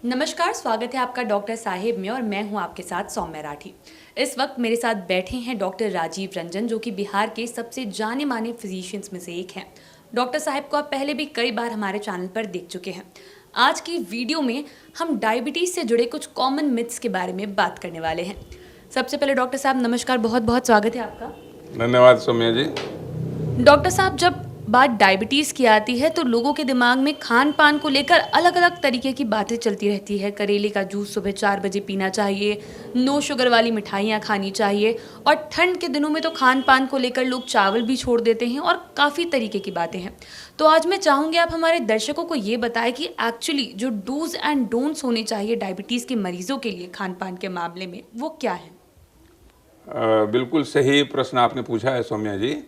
नमस्कार, स्वागत है आपका डॉक्टर साहिब में और मैं हूं आपके साथ सौम्या राठी। इस वक्त मेरे साथ बैठे हैं डॉक्टर राजीव रंजन, जो कि बिहार के सबसे जाने माने फिजिशियंस में से एक हैं। डॉक्टर साहिब को आप पहले भी कई बार हमारे चैनल पर देख चुके हैं। आज की वीडियो में हम डायबिटीज़ से जुड़े कुछ कॉमन मिथ्स के बारे में बात करने वाले हैं। सबसे पहले डॉक्टर साहब नमस्कार, बहुत बहुत स्वागत है आपका। धन्यवाद सौम्या जी। डॉक्टर साहब, जब बात डायबिटीज़ की आती है तो लोगों के दिमाग में खान पान को लेकर अलग अलग तरीके की बातें चलती रहती है। करेले का जूस सुबह 4 बजे पीना चाहिए, नो शुगर वाली मिठाइयाँ खानी चाहिए, और ठंड के दिनों में तो खान पान को लेकर लोग चावल भी छोड़ देते हैं और काफ़ी तरीके की बातें हैं। तो आज मैं चाहूँगी आप हमारे दर्शकों को ये बताएं कि एक्चुअली जो डूज एंड डोंट्स होने चाहिए डायबिटीज़ के मरीजों के लिए खान पान के मामले में, वो क्या है। बिल्कुल सही प्रश्न आपने पूछा है सौम्या जी।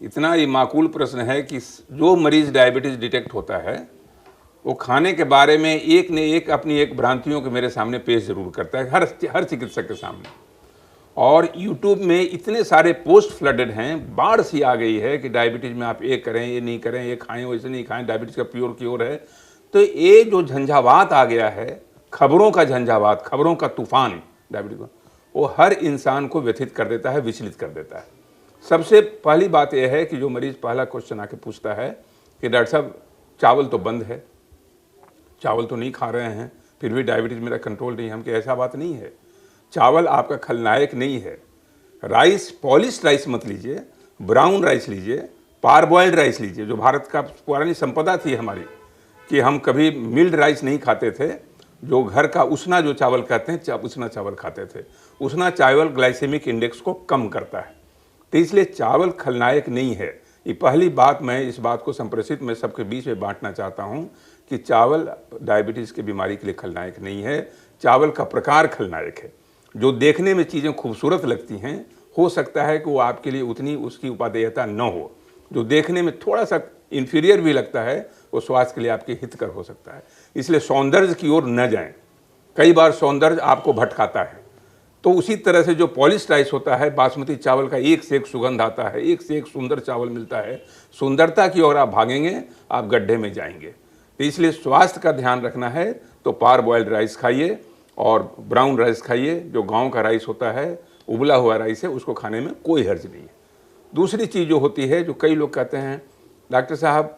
इतना ये माकूल प्रश्न है कि जो मरीज डायबिटीज़ डिटेक्ट होता है वो खाने के बारे में एक ने एक अपनी एक भ्रांतियों के मेरे सामने पेश जरूर करता है, हर चिकित्सक के सामने। और यूट्यूब में इतने सारे पोस्ट फ्लडेड हैं, बाढ़ सी आ गई है कि डायबिटीज़ में आप ये करें, ये नहीं करें, ये खाएं, वैसे नहीं खाएं, डायबिटीज़ का प्योर क्योर है। तो ये जो झंझावात आ गया है, खबरों का झंझावात, खबरों का तूफान डायबिटीज़ का, वो हर इंसान को व्यथित कर देता है, विचलित कर देता है। सबसे पहली बात यह है कि जो मरीज पहला क्वेश्चन आके पूछता है कि डॉक्टर साहब चावल तो बंद है, चावल तो नहीं खा रहे हैं, फिर भी डायबिटीज़ मेरा कंट्रोल नहीं है। हम कि ऐसा बात नहीं है, चावल आपका खलनायक नहीं है। राइस, पॉलिश राइस मत लीजिए, ब्राउन राइस लीजिए, पारबॉइल्ड राइस लीजिए। जो भारत का पुरानी संपदा थी हमारी कि हम कभी मिल्ड राइस नहीं खाते थे, जो घर का उसना जो चावल कहते हैं, उसना चावल खाते थे। उसना चावल ग्लाइसेमिक इंडेक्स को कम करता है, तो इसलिए चावल खलनायक नहीं है। ये पहली बात, मैं इस बात को संप्रेषित में सबके बीच में बांटना चाहता हूँ कि चावल डायबिटीज़ की बीमारी के लिए खलनायक नहीं है। चावल का प्रकार खलनायक है। जो देखने में चीज़ें खूबसूरत लगती हैं, हो सकता है कि वो आपके लिए उतनी उसकी उपादेयता न हो। जो देखने में थोड़ा सा इन्फीरियर भी लगता है, वो स्वास्थ्य के लिए आपके हितकर हो सकता है। इसलिए सौंदर्य की ओर न जाएं। कई बार सौंदर्य आपको भटकाता है। तो उसी तरह से जो पॉलिश राइस होता है, बासमती चावल का एक से एक सुगंध आता है, एक से एक सुंदर चावल मिलता है। सुंदरता की ओर आप भागेंगे, आप गड्ढे में जाएंगे। तो इसलिए स्वास्थ्य का ध्यान रखना है तो पार बॉइल्ड राइस खाइए और ब्राउन राइस खाइए। जो गांव का राइस होता है, उबला हुआ राइस है, उसको खाने में कोई हर्ज नहीं है। दूसरी चीज़ जो होती है, जो कई लोग कहते हैं डॉक्टर साहब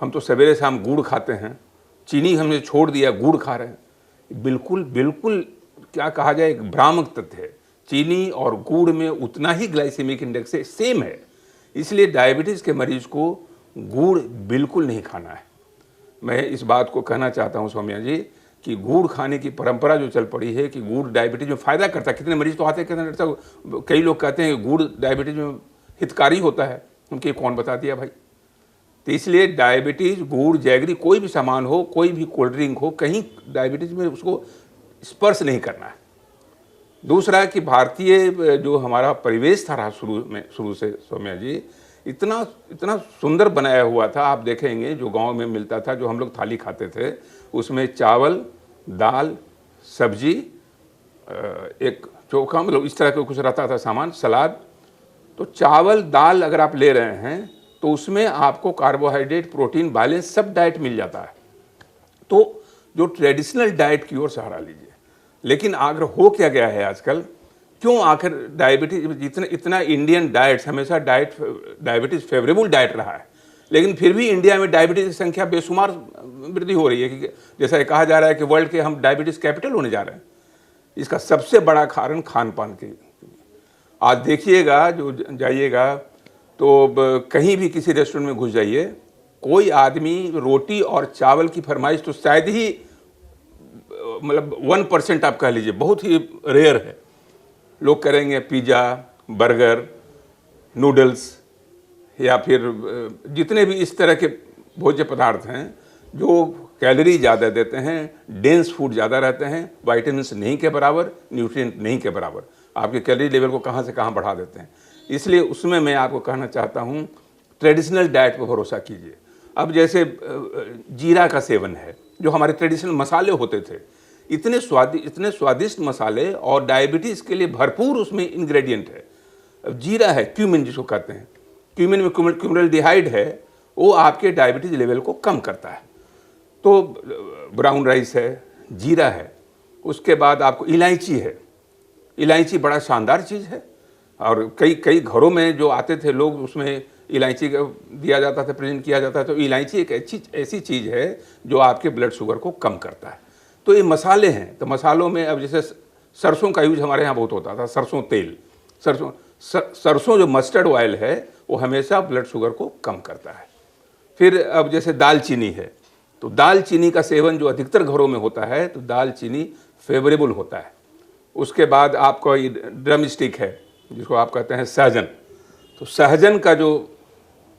हम तो सवेरे शाम गुड़ खाते हैं, चीनी हमने छोड़ दिया, गुड़ खा रहे हैं। बिल्कुल बिल्कुल क्या कहा जाए, एक भ्रामक तथ्य है। चीनी और गुड़ में उतना ही ग्लाइसेमिक इंडेक्स है, सेम है। इसलिए डायबिटीज़ के मरीज को गुड़ बिल्कुल नहीं खाना है। मैं इस बात को कहना चाहता हूं सौम्या जी कि गुड़ खाने की परंपरा जो चल पड़ी है कि गुड़ डायबिटीज़ में फ़ायदा करता है। कितने मरीज तो आते हैं, कहते हैं कई लोग कहते हैं कि गुड़ डायबिटीज़ में हितकारी होता है। उनके कौन बता दिया भाई। तो इसलिए डायबिटीज़, गुड़, जैगरी, कोई भी सामान हो, कोई भी कोल्ड ड्रिंक हो, कहीं डायबिटीज़ में उसको स्पर्श नहीं करना है। दूसरा कि भारतीय जो हमारा परिवेश था रहा शुरू से सौम्या जी, इतना इतना सुंदर बनाया हुआ था। आप देखेंगे जो गांव में मिलता था, जो हम लोग थाली खाते थे, उसमें चावल, दाल, सब्जी, एक चोखा, मतलब इस तरह का कुछ रहता था सामान, सलाद। तो चावल दाल अगर आप ले रहे हैं तो उसमें आपको कार्बोहाइड्रेट, प्रोटीन, बैलेंस सब डाइट मिल जाता है। तो जो ट्रेडिशनल डाइट की ओर सहारा लीजिए। लेकिन आखिर हो क्या गया है आजकल, क्यों आखिर डायबिटीज इतना इंडियन डाइट्स हमेशा डायबिटीज़ फेवरेबल डाइट रहा है, लेकिन फिर भी इंडिया में डायबिटीज़ की संख्या बेशुमार वृद्धि हो रही है कि जैसा कहा जा रहा है कि वर्ल्ड के हम डायबिटीज़ कैपिटल होने जा रहे हैं। इसका सबसे बड़ा कारण खान पान के। आज देखिएगा, जो जाइएगा तो कहीं भी किसी रेस्टोरेंट में घुस जाइए, कोई आदमी रोटी और चावल की फरमाइश तो शायद ही मतलब 1% आप कह लीजिए, बहुत ही रेयर है। लोग करेंगे पिज़्ज़ा, बर्गर, नूडल्स, या फिर जितने भी इस तरह के भोज्य पदार्थ हैं जो कैलोरी ज़्यादा देते हैं, डेंस फूड ज़्यादा रहते हैं, वाइटामिन्स नहीं के बराबर, न्यूट्रिएंट नहीं के बराबर, आपके कैलोरी लेवल को कहाँ से कहाँ बढ़ा देते हैं। इसलिए उसमें मैं आपको कहना चाहता हूँ, ट्रेडिशनल डाइट पर भरोसा कीजिए। अब जैसे जीरा का सेवन है, जो हमारे ट्रेडिशनल मसाले होते थे, इतने स्वादिष्ट मसाले और डायबिटीज़ के लिए भरपूर उसमें इंग्रेडिएंट है। अब जीरा है, क्यूमिन जिसको कहते हैं, क्यूमिन में क्यूमिनल्डिहाइड है, वो आपके डायबिटीज़ लेवल को कम करता है। तो ब्राउन राइस है, जीरा है, उसके बाद आपको इलायची है। इलायची बड़ा शानदार चीज़ है और कई कई घरों में जो आते थे लोग उसमें इलायची दिया जाता था, प्रेजेंट किया जाता था। तो इलायची एक ऐसी चीज़ है जो आपके ब्लड शुगर को कम करता है। तो ये मसाले हैं, तो मसालों में अब जैसे सरसों का यूज हमारे यहाँ बहुत होता था, सरसों तेल, सरसों जो मस्टर्ड ऑयल है वो हमेशा ब्लड शुगर को कम करता है। फिर अब जैसे दालचीनी है, तो दालचीनी का सेवन जो अधिकतर घरों में होता है, तो दालचीनी फेवरेबल होता है। उसके बाद आपका ये ड्रम स्टिक है जिसको आप कहते हैं सहजन, तो सहजन का जो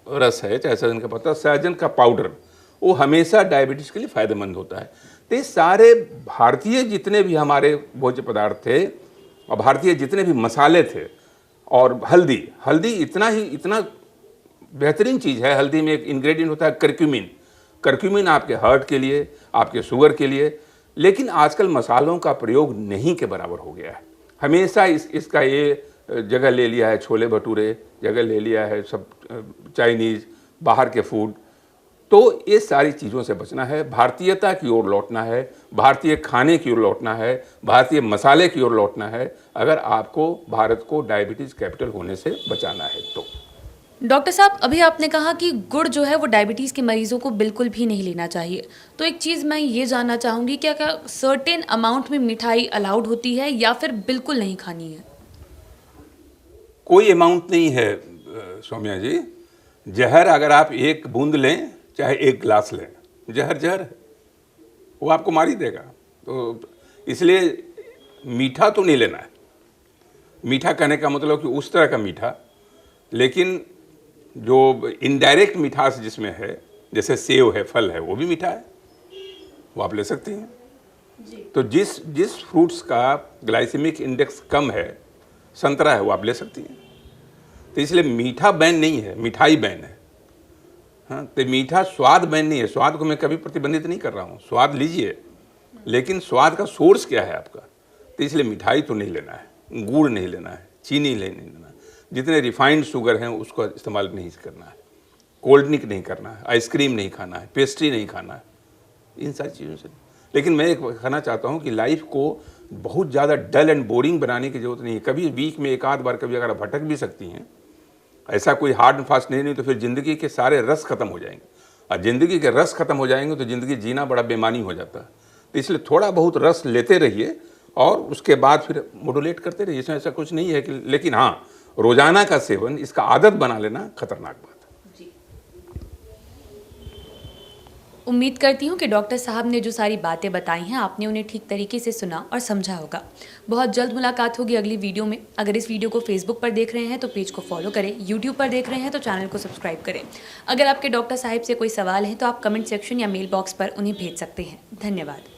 रस है, चाहे सहजन का पत्ता, सहजन का पाउडर, वो हमेशा डायबिटीज़ के लिए फ़ायदेमंद होता है। तो ये सारे भारतीय जितने भी हमारे भोज्य पदार्थ थे और भारतीय जितने भी मसाले थे, और हल्दी इतना बेहतरीन चीज़ है। हल्दी में एक इंग्रेडिएंट होता है करक्यूमिन आपके हार्ट के लिए, आपके शुगर के लिए। लेकिन आजकल मसालों का प्रयोग नहीं के बराबर हो गया है। हमेशा इसका ये जगह ले लिया है, छोले भटूरे जगह ले लिया है, सब चाइनीज़, बाहर के फूड। तो ये सारी चीज़ों से बचना है, भारतीयता की ओर लौटना है, भारतीय खाने की ओर लौटना है, भारतीय मसाले की ओर लौटना है, अगर आपको भारत को डायबिटीज़ कैपिटल होने से बचाना है तो। डॉक्टर साहब, अभी आपने कहा कि गुड़ जो है वो डायबिटीज़ के मरीजों को बिल्कुल भी नहीं लेना चाहिए। तो एक चीज़ मैं ये जानना चाहूँगी, क्या क्या सर्टेन अमाउंट में मिठाई अलाउड होती है या फिर बिल्कुल नहीं खानी है? कोई अमाउंट नहीं है सौम्या जी। जहर अगर आप एक बूंद लें चाहे एक गिलास लें, जहर है, वो आपको मार ही देगा। तो इसलिए मीठा तो नहीं लेना है। मीठा कहने का मतलब कि उस तरह का मीठा, लेकिन जो इनडायरेक्ट मिठास जिसमें है, जैसे सेव है, फल है, वो भी मीठा है, वो आप ले सकती हैं जी। तो जिस फ्रूट्स का ग्लाइसेमिक इंडेक्स कम है, संतरा है, वो आप ले सकती हैं। तो इसलिए मीठा बैन नहीं है, मिठाई बैन है। हाँ, तो मीठा स्वाद बैन नहीं है। स्वाद को मैं कभी प्रतिबंधित नहीं कर रहा हूँ, स्वाद लीजिए, लेकिन स्वाद का सोर्स क्या है आपका। तो इसलिए मिठाई तो नहीं लेना है, गुड़ नहीं लेना है, चीनी नहीं लेना है, जितने रिफाइंड शुगर हैं उसको इस्तेमाल नहीं करना है, कोल्ड ड्रिंक नहीं करना है, आइसक्रीम नहीं खाना है, पेस्ट्री नहीं खाना है, इन सारी चीज़ों से। लेकिन मैं एक कहना चाहता हूँ कि लाइफ को बहुत ज़्यादा डल एंड बोरिंग बनाने की ज़रूरत नहीं है। कभी वीक में एक आध बार कभी अगर भटक भी सकती हैं, ऐसा कोई हार्ड एंड फास्ट नहीं तो फिर ज़िंदगी के सारे रस खत्म हो जाएंगे, और ज़िंदगी के रस खत्म हो जाएंगे तो ज़िंदगी जीना बड़ा बेमानी हो जाता है। तो इसलिए थोड़ा बहुत रस लेते रहिए और उसके बाद फिर मॉड्यूलेट करते रहिए। इसमें ऐसा कुछ नहीं है कि, लेकिन हाँ, रोजाना का सेवन, इसका आदत बना लेना खतरनाक बात है जी। उम्मीद करती हूँ कि डॉक्टर साहब ने जो सारी बातें बताई हैं आपने उन्हें ठीक तरीके से सुना और समझा होगा। बहुत जल्द मुलाकात होगी अगली वीडियो में। अगर इस वीडियो को फेसबुक पर देख रहे हैं तो पेज को फॉलो करें, यूट्यूब पर देख रहे हैं तो चैनल को सब्सक्राइब करें। अगर आपके डॉक्टर साहब से कोई सवाल है तो आप कमेंट सेक्शन या मेल बॉक्स पर उन्हें भेज सकते हैं। धन्यवाद।